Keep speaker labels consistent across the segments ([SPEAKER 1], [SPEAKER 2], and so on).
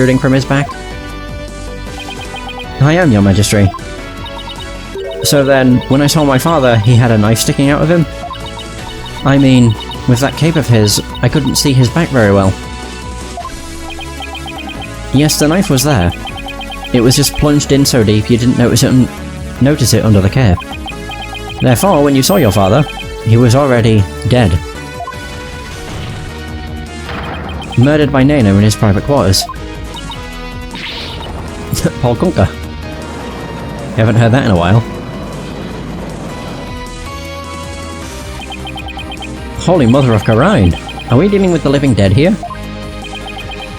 [SPEAKER 1] protruding from his back? I am, your majesty. So then, when I saw my father, he had a knife sticking out of him? I mean, with that cape of his, I couldn't see his back very well. Yes, the knife was there. It was just plunged in so deep you didn't notice it under the cape. Therefore, when you saw your father, he was already dead. Murdered by Nana in his private quarters. Paul Kunker. Haven't heard that in a while. Holy Mother of Karine! Are we dealing with the living dead here?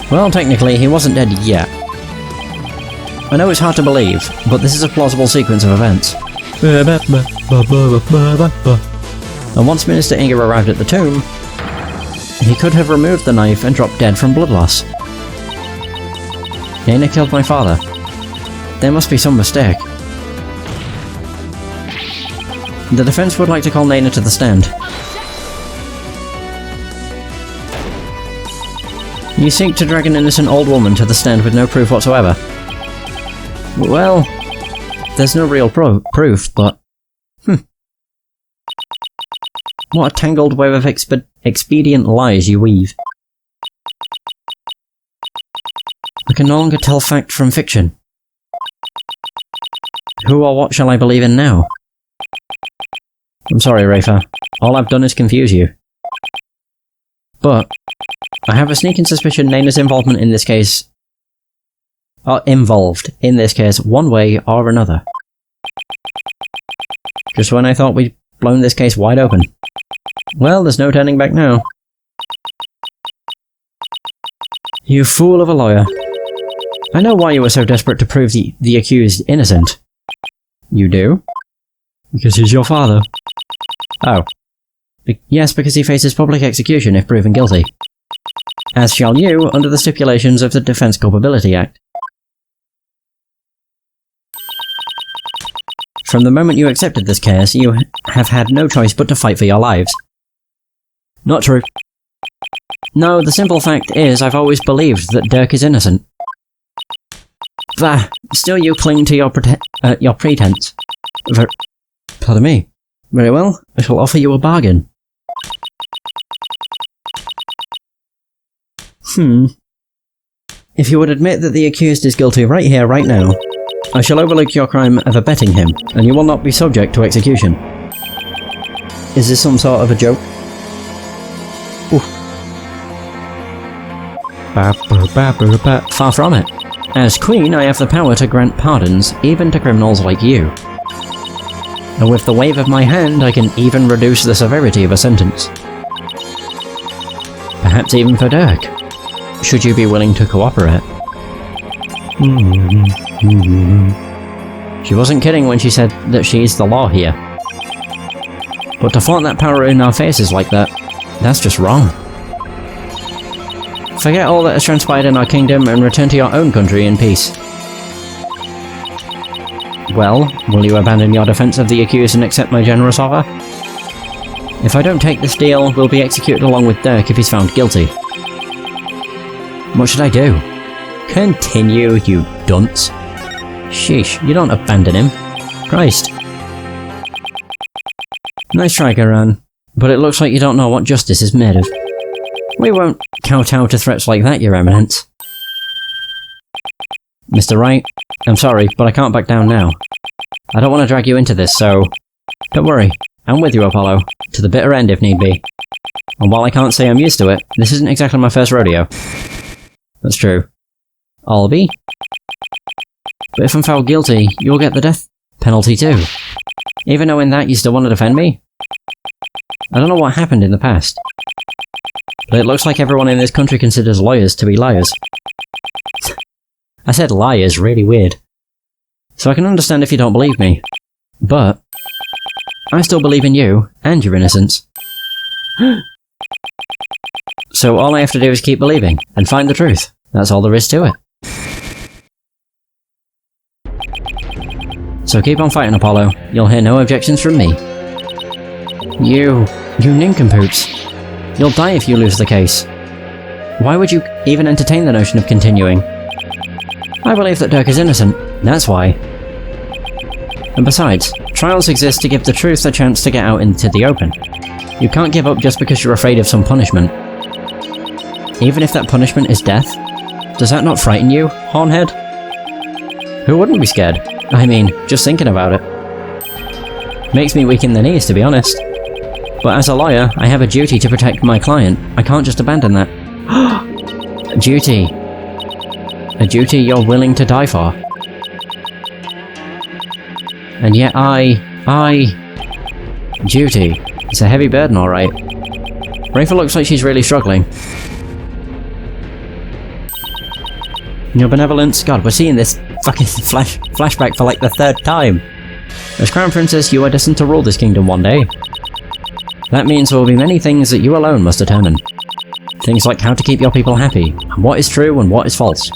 [SPEAKER 1] Well, technically, he wasn't dead yet. I know it's hard to believe, but this is a plausible sequence of events. And once Minister Inger arrived at the tomb, he could have removed the knife and dropped dead from blood loss. Nana killed my father. There must be some mistake. The defense would like to call Nana to the stand. You seek to drag an innocent old woman to the stand with no proof whatsoever. Well, there's no real proof, but... What a tangled web of expedient lies you weave. I can no longer tell fact from fiction. Who or what shall I believe in now? I'm sorry, Rafa. All I've done is confuse you. But I have a sneaking suspicion Nana's involvement in this case... involved in this case one way or another. Just when I thought we'd blown this case wide open. Well, there's no turning back now. You fool of a lawyer. I know why you were so desperate to prove the accused innocent. You do? Because he's your father. Oh. Yes, because he faces public execution if proven guilty. As shall you, under the stipulations of the Defense Culpability Act. From the moment you accepted this case, you have had no choice but to fight for your lives. Not true. No, the simple fact is I've always believed that Dirk is innocent. Bah, still you cling to your pretense. Pardon me. Very well, I shall offer you a bargain. If you would admit that the accused is guilty right here, right now, I shall overlook your crime of abetting him, and you will not be subject to execution. Is this some sort of a joke? Oof. Far from it. As Queen, I have the power to grant pardons, even to criminals like you. And with the wave of my hand, I can even reduce the severity of a sentence. Perhaps even for Dirk, should you be willing to cooperate. She wasn't kidding when she said that she's the law here. But to flaunt that power in our faces like that, that's just wrong. Forget all that has transpired in our kingdom and return to your own country in peace. Well, will you abandon your defense of the accused and accept my generous offer? If I don't take this deal, we'll be executed along with Dirk if he's found guilty. What should I do? Continue, you dunce. Sheesh, you don't abandon him. Christ. Nice try, Garan, but it looks like you don't know what justice is made of. We won't kowtow to threats like that, Your Eminence. Mr. Wright, I'm sorry, but I can't back down now. I don't want to drag you into this, so... Don't worry, I'm with you, Apollo, to the bitter end if need be. And while I can't say I'm used to it, this isn't exactly my first rodeo. That's true. I'll be. But if I'm found guilty, you'll get the death penalty too. Even knowing that, you still want to defend me? I don't know what happened in the past. But it looks like everyone in this country considers lawyers to be liars. I said liars, really weird. So I can understand if you don't believe me. But I still believe in you, and your innocence. So all I have to do is keep believing, and find the truth. That's all there is to it. So keep on fighting, Apollo. You'll hear no objections from me. You nincompoops. You'll die if you lose the case. Why would you even entertain the notion of continuing? I believe that Dirk is innocent, that's why. And besides, trials exist to give the truth a chance to get out into the open. You can't give up just because you're afraid of some punishment. Even if that punishment is death? Does that not frighten you, Hornhead? Who wouldn't be scared? I mean, just thinking about it. Makes me weak in the knees, to be honest. But as a lawyer, I have a duty to protect my client. I can't just abandon that. A duty. A duty you're willing to die for. And yet Duty. It's a heavy burden, alright. Rafa looks like she's really struggling. Your benevolence? God, we're seeing this fucking flashback for like the third time. As Crown Princess, you are destined to rule this kingdom one day. That means there will be many things that you alone must determine. Things like how to keep your people happy, and what is true and what is false.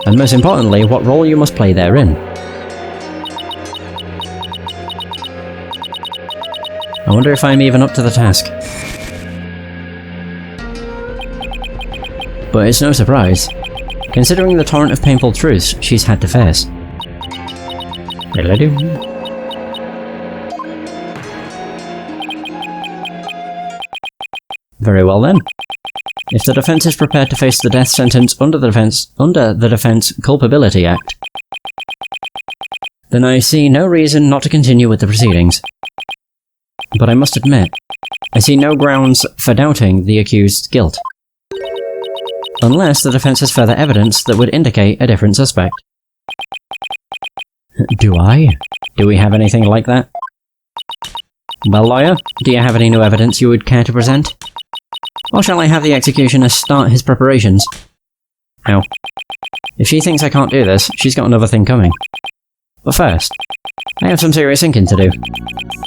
[SPEAKER 1] And most importantly, what role you must play therein. I wonder if I'm even up to the task. But it's no surprise, considering the torrent of painful truths she's had to face. Very well then. If the defense is prepared to face the death sentence under the Defense Culpability Act, then I see no reason not to continue with the proceedings. But I must admit, I see no grounds for doubting the accused's guilt. Unless the defense has further evidence that would indicate a different suspect. Do I? Do we have anything like that? Well, lawyer, do you have any new evidence you would care to present? Or shall I have the executioner start his preparations? How? If she thinks I can't do this, she's got another thing coming. But first, I have some serious thinking to do.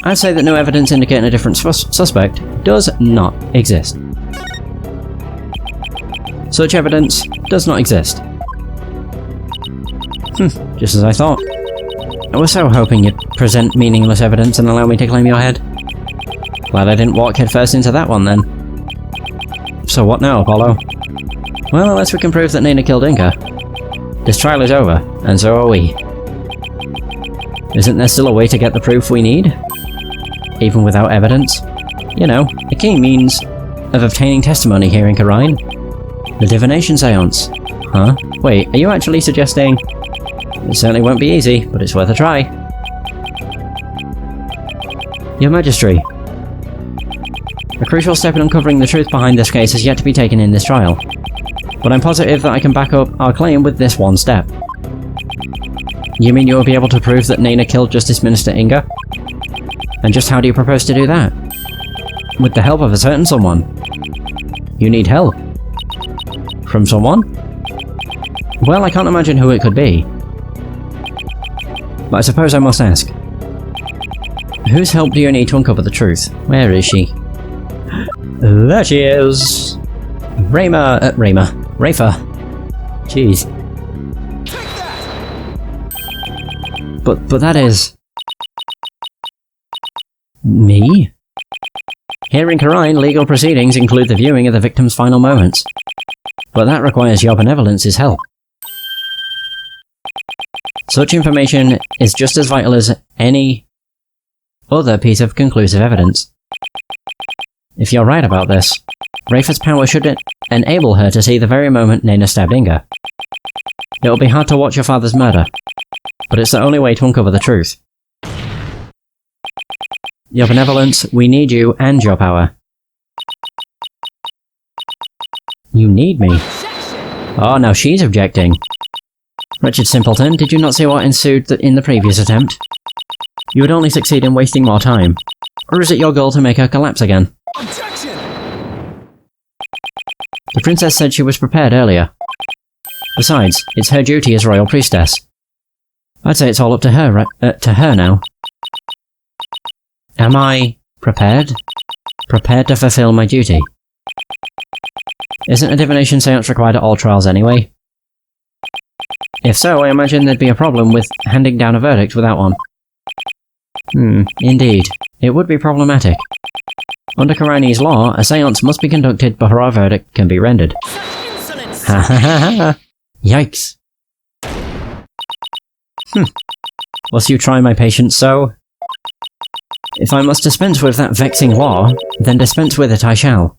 [SPEAKER 1] I'd say that no evidence indicating a different suspect does not exist. Such evidence does not exist. Just as I thought. I was so hoping you'd present meaningless evidence and allow me to claim your head. Glad I didn't walk headfirst into that one then. So what now, Apollo? Well, unless we can prove that Nina killed Inga. This trial is over, and so are we. Isn't there still a way to get the proof we need? Even without evidence? You know, a key means of obtaining testimony here in Karine. The divination seance. Huh? Wait, are you actually suggesting... It certainly won't be easy, but it's worth a try. Your Majesty. A crucial step in uncovering the truth behind this case has yet to be taken in this trial. But I'm positive that I can back up our claim with this one step. You mean you'll be able to prove that Nina killed Justice Minister Inga? And just how do you propose to do that? With the help of a certain someone. You need help. From someone? Well, I can't imagine who it could be. But I suppose I must ask. Whose help do you need to uncover the truth? Where is she? There she is! Rafa. Jeez. But that is... me? Here in Karine, legal proceedings include the viewing of the victim's final moments. But that requires your benevolence's help. Such information is just as vital as any other piece of conclusive evidence. If you're right about this, Rafa's power should enable her to see the very moment Nina stabbed Inga. It'll be hard to watch your father's murder, but it's the only way to uncover the truth. Your benevolence, we need you and your power. You need me? Oh, now she's objecting. Wretched simpleton, did you not see what ensued in the previous attempt? You would only succeed in wasting more time. Or is it your goal to make her collapse again?
[SPEAKER 2] Objection!
[SPEAKER 1] The princess said she was prepared earlier. Besides, it's her duty as royal priestess. I'd say it's all up to her now. Am I prepared? Prepared to fulfill my duty? Isn't a divination seance required at all trials anyway? If so, I imagine there'd be a problem with handing down a verdict without one. Indeed. It would be problematic. Under Karine's law, a seance must be conducted before a verdict can be rendered. Ha ha ha ha! Yikes. Whilst you try my patience so? If I must dispense with that vexing law, then dispense with it I shall.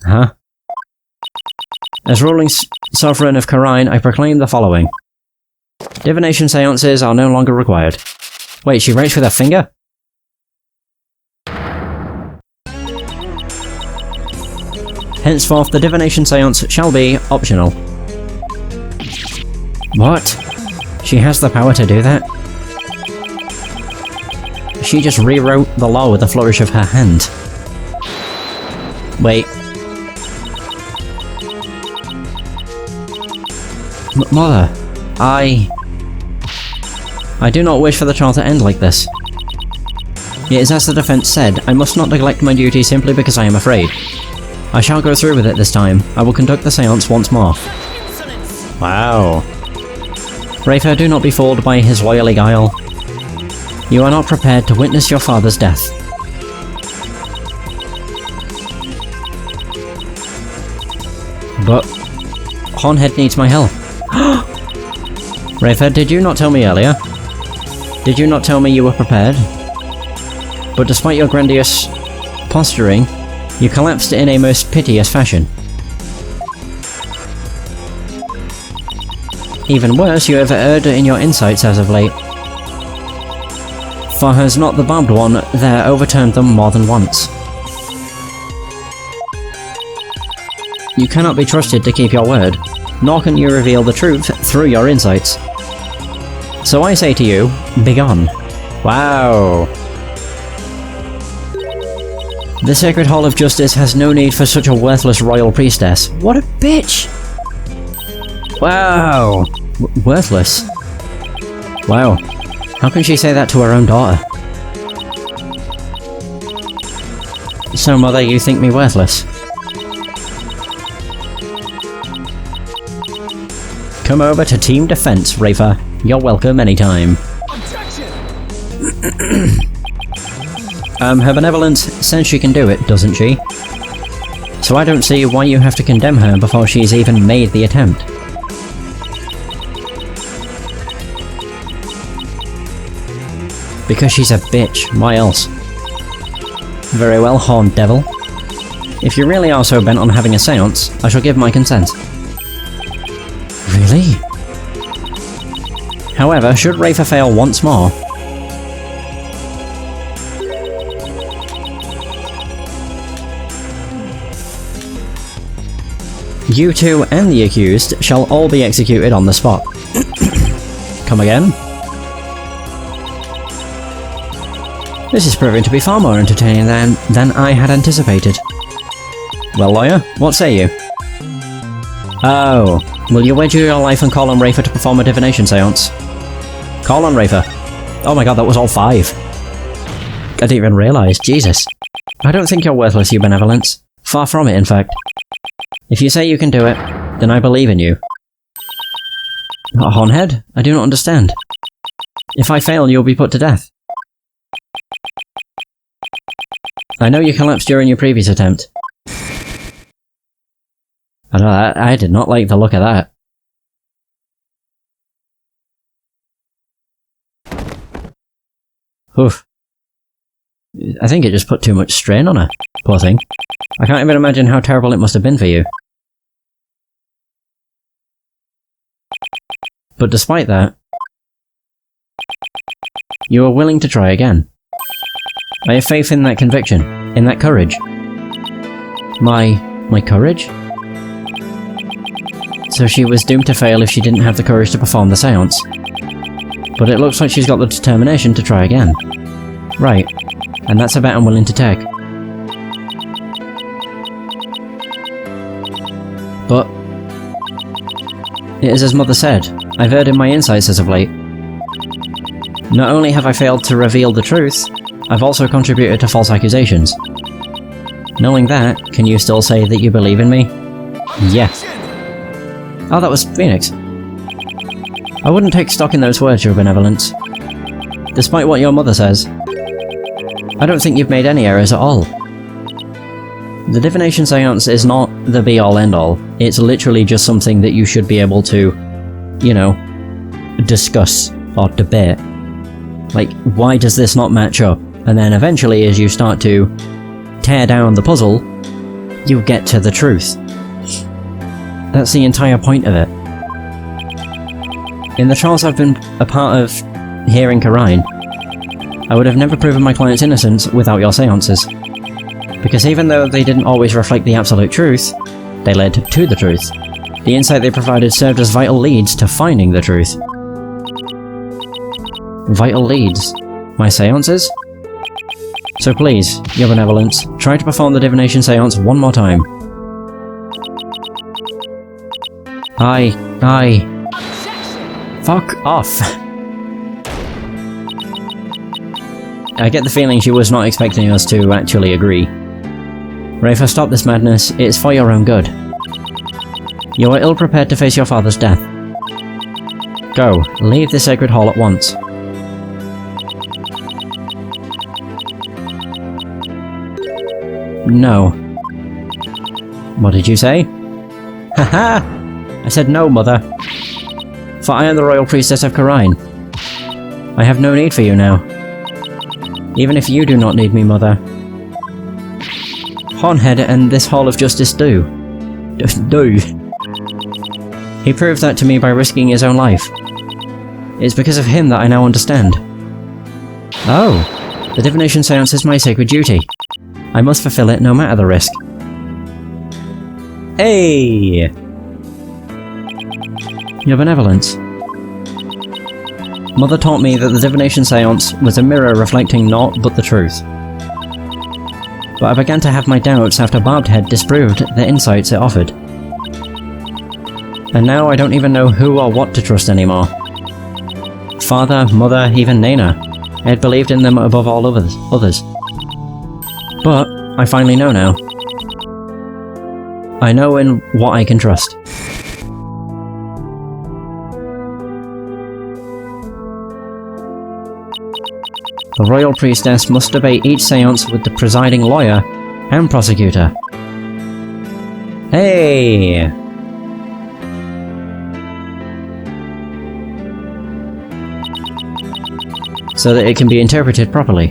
[SPEAKER 1] Huh? As ruling sovereign of Karine, I proclaim the following. Divination seances are no longer required. Wait, she writes with her finger? Henceforth, the divination seance shall be optional. What? She has the power to do that? She just rewrote the law with a flourish of her hand. Wait. Mother, I do not wish for the trial to end like this. It is as the defense said, I must not neglect my duty simply because I am afraid. I shall go through with it this time. I will conduct the seance once more. Wow. Rafer, do not be fooled by his oily guile. You are not prepared to witness your father's death. But Hornhead needs my help. Rafer, did you not tell me earlier? Did you not tell me you were prepared? But despite your grandiose posturing, you collapsed in a most piteous fashion. Even worse, you have erred in your insights as of late. For has not the barbed one there overturned them more than once? You cannot be trusted to keep your word, nor can you reveal the truth through your insights. So I say to you, begone. Wow. The Sacred Hall of Justice has no need for such a worthless royal priestess. What a bitch! Wow. Worthless. Wow. How can she say that to her own daughter? So, Mother, you think me worthless? Come over to Team Defense, Rafer. You're welcome anytime. Her benevolence says she can do it, doesn't she? So I don't see why you have to condemn her before she's even made the attempt. Because she's a bitch, why else? Very well, horned devil. If you really are so bent on having a seance, I shall give my consent. Really? However, should Rafer fail once more... you two and the accused shall all be executed on the spot. Come again? This is proving to be far more entertaining than I had anticipated. Well, lawyer, what say you? Oh, will you wager your life and call on Rafer to perform a divination seance? Call on Rafer. Oh my god, that was all 5. I didn't even realise, Jesus. I don't think you're worthless, you benevolence. Far from it, in fact. If you say you can do it, then I believe in you. Hornhead? I do not understand. If I fail, you'll be put to death. I know you collapsed during your previous attempt. I know that. I did not like the look of that. Oof. I think it just put too much strain on her. Poor thing. I can't even imagine how terrible it must have been for you. But despite that, you are willing to try again. I have faith in that conviction, in that courage. My courage? So she was doomed to fail if she didn't have the courage to perform the seance. But it looks like she's got the determination to try again. Right, and that's a bet I'm willing to take. But it is as Mother said, I've erred in my insights as of late. Not only have I failed to reveal the truth, I've also contributed to false accusations. Knowing that, can you still say that you believe in me? Yeah. Oh, that was Phoenix. I wouldn't take stock in those words, your benevolence. Despite what your mother says, I don't think you've made any errors at all. The divination seance is not the be-all end-all. It's literally just something that you should be able to, you know, discuss or debate. Like, why does this not match up? And then eventually, as you start to tear down the puzzle, you get to the truth. That's the entire point of it. In the trials I've been a part of here in Khura'in, I would have never proven my client's innocence without your seances. Because even though they didn't always reflect the absolute truth, they led to the truth. The insight they provided served as vital leads to finding the truth. Vital leads? My seances? So please, your benevolence, try to perform the divination seance one more time. Fuck off! I get the feeling she was not expecting us to actually agree. Rafa, stop this madness, it's for your own good. You are ill-prepared to face your father's death. Go, leave the sacred hall at once. No. What did you say? Haha! I said no, mother. For I am the royal priestess of Khura'in. I have no need for you now. Even if you do not need me, mother. Hornhead and this Hall of Justice do. He proved that to me by risking his own life. It's because of him that I now understand. Oh, the divination seance is my sacred duty. I must fulfill it no matter the risk. Hey! Your benevolence. Mother taught me that the divination seance was a mirror reflecting naught but the truth. But I began to have my doubts after Barbed Head disproved the insights it offered. And now I don't even know who or what to trust anymore. Father, mother, even Nana. I had believed in them above all others. But I finally know now. I know in what I can trust. The royal priestess must debate each seance with the presiding lawyer and prosecutor. Hey! So that it can be interpreted properly.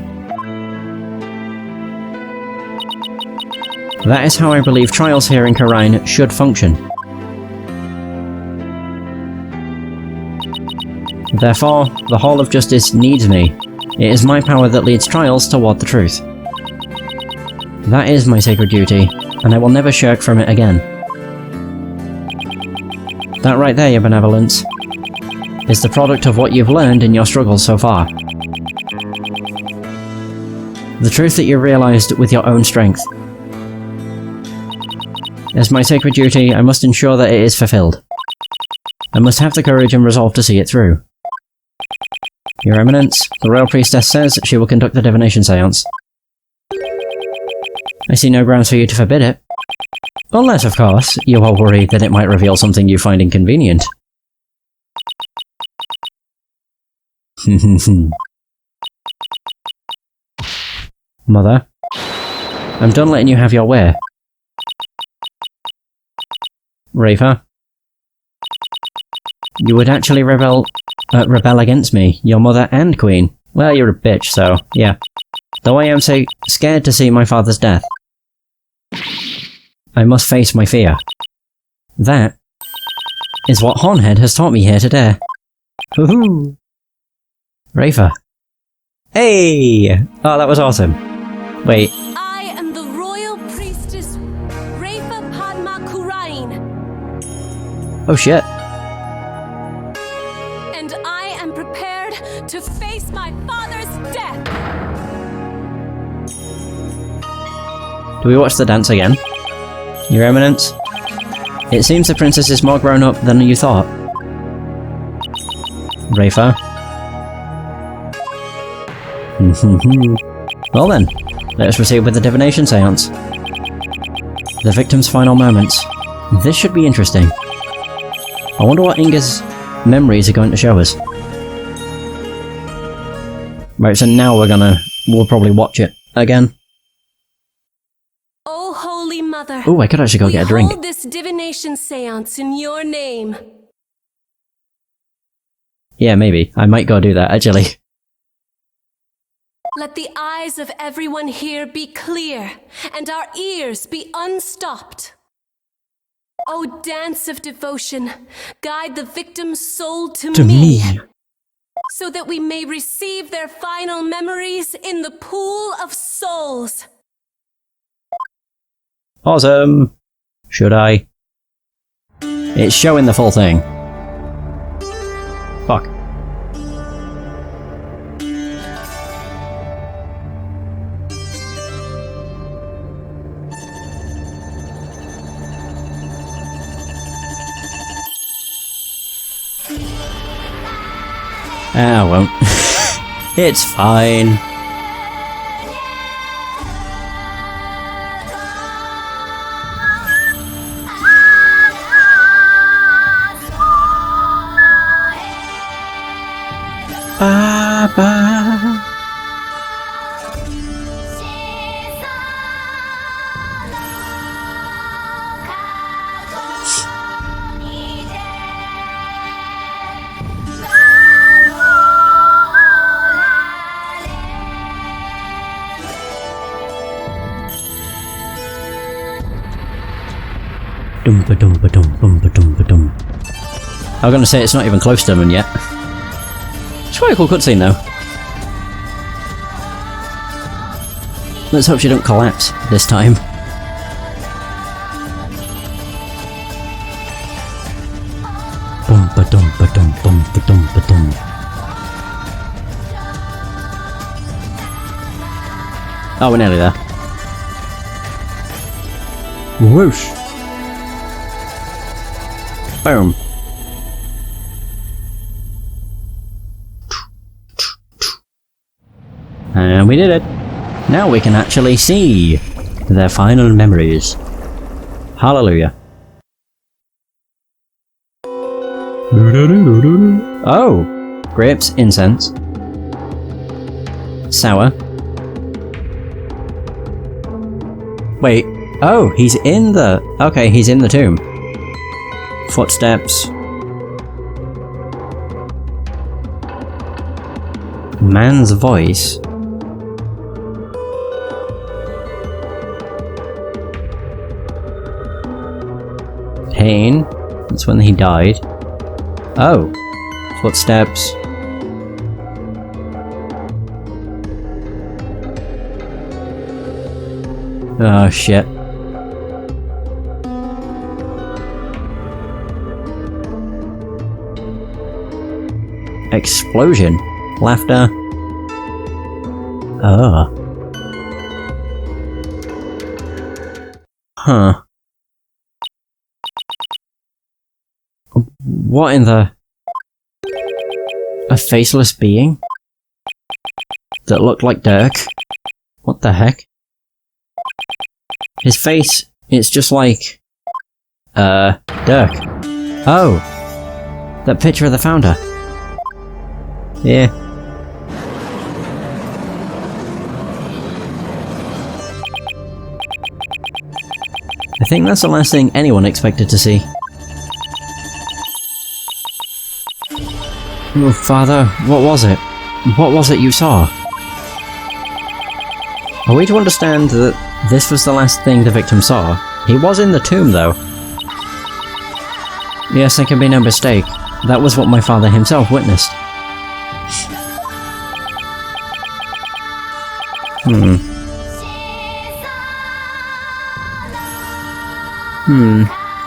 [SPEAKER 1] That is how I believe trials here in Khura'in should function. Therefore, the Hall of Justice needs me. It is my power that leads trials toward the truth. That is my sacred duty, and I will never shirk from it again. That right there, your benevolence, is the product of what you've learned in your struggles so far. The truth that you realized with your own strength. As my sacred duty, I must ensure that it is fulfilled. I must have the courage and resolve to see it through. Your Eminence, the Royal Priestess says she will conduct the divination seance. I see no grounds for you to forbid it. Unless, of course, you are worried that it might reveal something you find inconvenient. Mother, I'm done letting you have your way. Rafa, you would actually rebel against me, your mother and queen. Well, you're a bitch, so, yeah. Though I am scared to see my father's death, I must face my fear. That is what Hornhead has taught me here today. Woohoo! Rafa. Hey! Oh, that was awesome. Wait.
[SPEAKER 2] I am the royal priestess Rafa Padma Khura'in.
[SPEAKER 1] Oh shit.
[SPEAKER 2] And I am prepared to face my father's death.
[SPEAKER 1] Do we watch the dance again? Your Eminence? It seems the princess is more grown up than you thought. Rafa? Well then, let us proceed with the divination seance. The victim's final moments. This should be interesting. I wonder what Inga's memories are going to show us. Right, so now we'll probably watch it again.
[SPEAKER 2] Oh, Holy Mother.
[SPEAKER 1] Oh, I could actually go get a drink.
[SPEAKER 2] We hold this divination seance in your name.
[SPEAKER 1] Yeah, maybe. I might go do that, actually.
[SPEAKER 2] Let the eyes of everyone here be clear, and our ears be unstopped. O dance of devotion, guide the victim's soul to me, so that we may receive their final memories in the pool of souls.
[SPEAKER 1] Awesome! Should I? It's showing the full thing. Fuck. I won't. It's fine. Bye. Dum-ba-dum-ba-dum-bum-ba-dum-ba-dum. I was gonna say it's not even close to them yet. It's quite a cool cutscene though. Let's hope she don't collapse this time. Bum-ba-dum-ba-dum-bum-ba-dum-ba-dum. Oh, we're nearly there. Whoosh! Boom. And we did it! Now we can actually see their final memories. Hallelujah. Oh! Grapes, incense. Sour. Wait. Oh, he's in the... Okay, he's in the tomb. Footsteps. Man's voice. Pain. That's when he died. Oh. Footsteps. Oh shit. Explosion. Laughter. Oh. Huh. What in the... A faceless being? That looked like Dirk? What the heck? His face, it's just like... Dirk. Oh! That picture of the founder. Yeah. I think that's the last thing anyone expected to see. Oh, Father, what was it? What was it you saw? Are we to understand that this was the last thing the victim saw? He was in the tomb, though. Yes, there can be no mistake. That was what my father himself witnessed.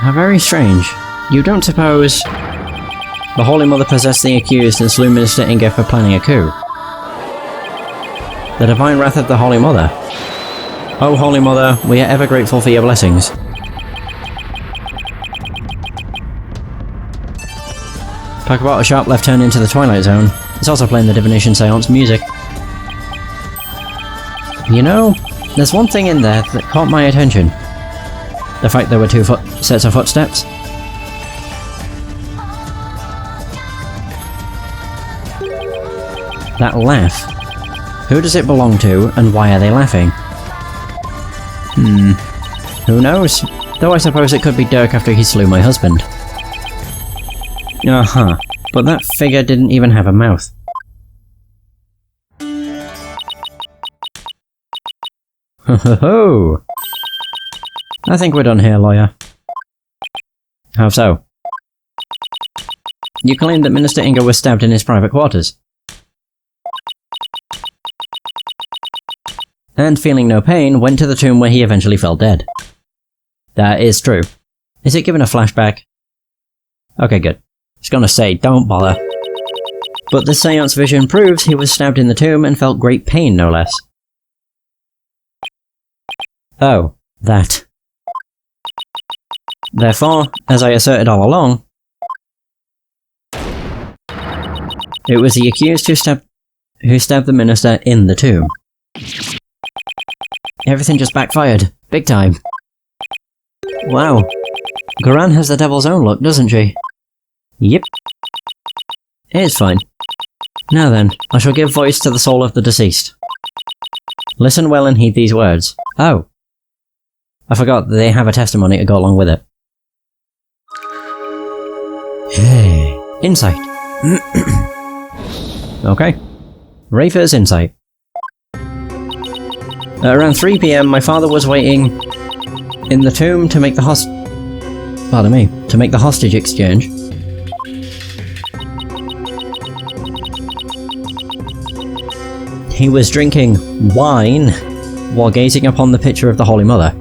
[SPEAKER 1] How very strange. You don't suppose... The Holy Mother possessed the accused and slew Minister Inga for planning a coup? The divine wrath of the Holy Mother. Oh, Holy Mother, we are ever grateful for your blessings. Talk about a sharp left turn into the Twilight Zone. It's also playing the Divination Seance music. You know, there's one thing in there that caught my attention. The fact there were two sets of footsteps. That laugh. Who does it belong to, and why are they laughing? Who knows? Though I suppose it could be Dirk after he slew my husband. But that figure didn't even have a mouth. Ho ho ho! I think we're done here, lawyer. How so? You claimed that Minister Inga was stabbed in his private quarters. And feeling no pain, went to the tomb where he eventually fell dead. That is true. Is it given a flashback? Okay, good. I was gonna say, don't bother. But the seance vision proves he was stabbed in the tomb and felt great pain, no less. Oh, that. Therefore, as I asserted all along, it was the accused who stabbed the minister in the tomb. Everything just backfired. Big time. Wow. Goran has the devil's own look, doesn't she? Yep. It's fine. Now then, I shall give voice to the soul of the deceased. Listen well and heed these words. Oh. I forgot that they have a testimony to go along with it. Hey. Insight. Okay. Rafer's insight. At around 3 PM, my father was waiting in the tomb to make the hostage exchange. He was drinking wine while gazing upon the picture of the Holy Mother.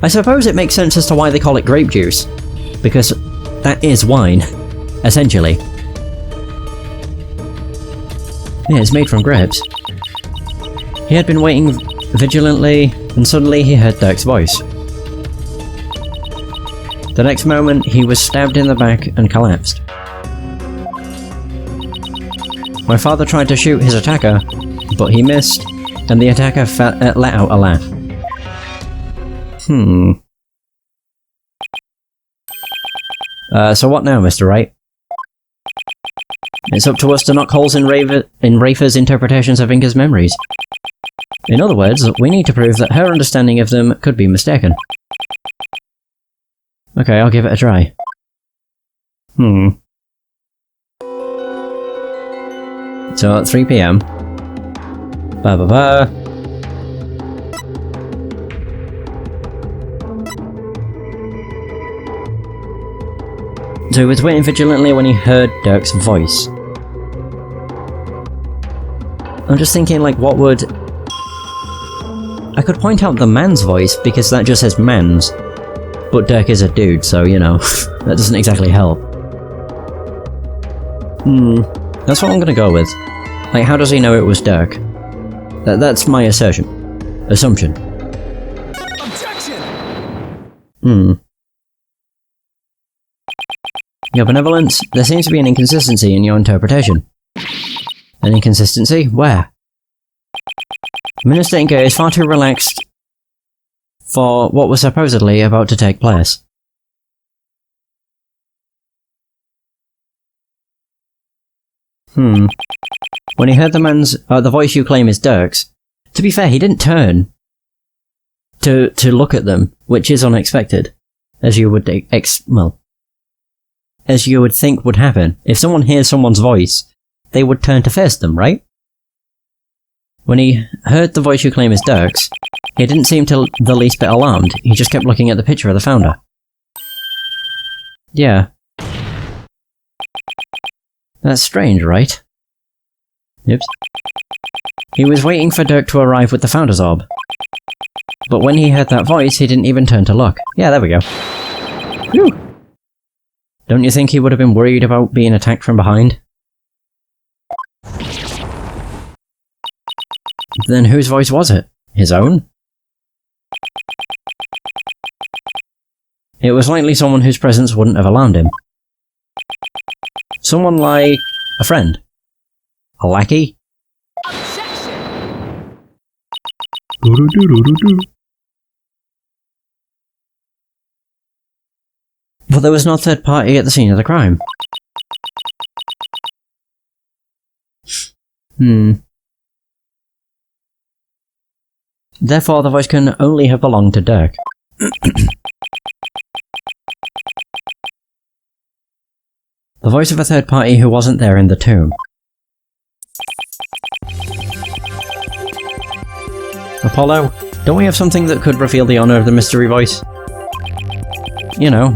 [SPEAKER 1] I suppose it makes sense as to why they call it grape juice, because that is wine, essentially. Yeah, it's made from grapes. He had been waiting vigilantly, and suddenly he heard Dirk's voice. The next moment, he was stabbed in the back and collapsed. My father tried to shoot his attacker, but he missed, and the attacker let out a laugh. So what now, Mr. Wright? It's up to us to knock holes in Rafer's interpretations of Inga's memories. In other words, we need to prove that her understanding of them could be mistaken. Okay, I'll give it a try. So at 3 PM. Ba-ba-ba. So he was waiting vigilantly when he heard Dirk's voice. I'm just thinking, like, what would... I could point out the man's voice, because that just says man's. But Dirk is a dude, so, you know, that doesn't exactly help. That's what I'm gonna go with. Like, how does he know it was Dirk? That's my assumption.
[SPEAKER 3] Objection!
[SPEAKER 1] Your benevolence, there seems to be an inconsistency in your interpretation. An inconsistency? Where? Minister Inga is far too relaxed for what was supposedly about to take place. When he heard the voice you claim is Dirk's, to be fair, he didn't turn to look at them, which is unexpected, as you would as you would think would happen. If someone hears someone's voice, they would turn to face them, right? When he heard the voice you claim is Dirk's, he didn't seem the least bit alarmed. He just kept looking at the picture of the founder. Yeah. That's strange, right? Oops. He was waiting for Dirk to arrive with the Founder's Orb. But when he heard that voice, he didn't even turn to look. Yeah, there we go. Whew. Don't you think he would have been worried about being attacked from behind? Then whose voice was it? His own? It was likely someone whose presence wouldn't have alarmed him. Someone like... a friend? A lackey? But there was no third party at the scene of the crime. Therefore, the voice can only have belonged to Dirk. The voice of a third party who wasn't there in the tomb. Apollo, don't we have something that could reveal the owner of the mystery voice? You know,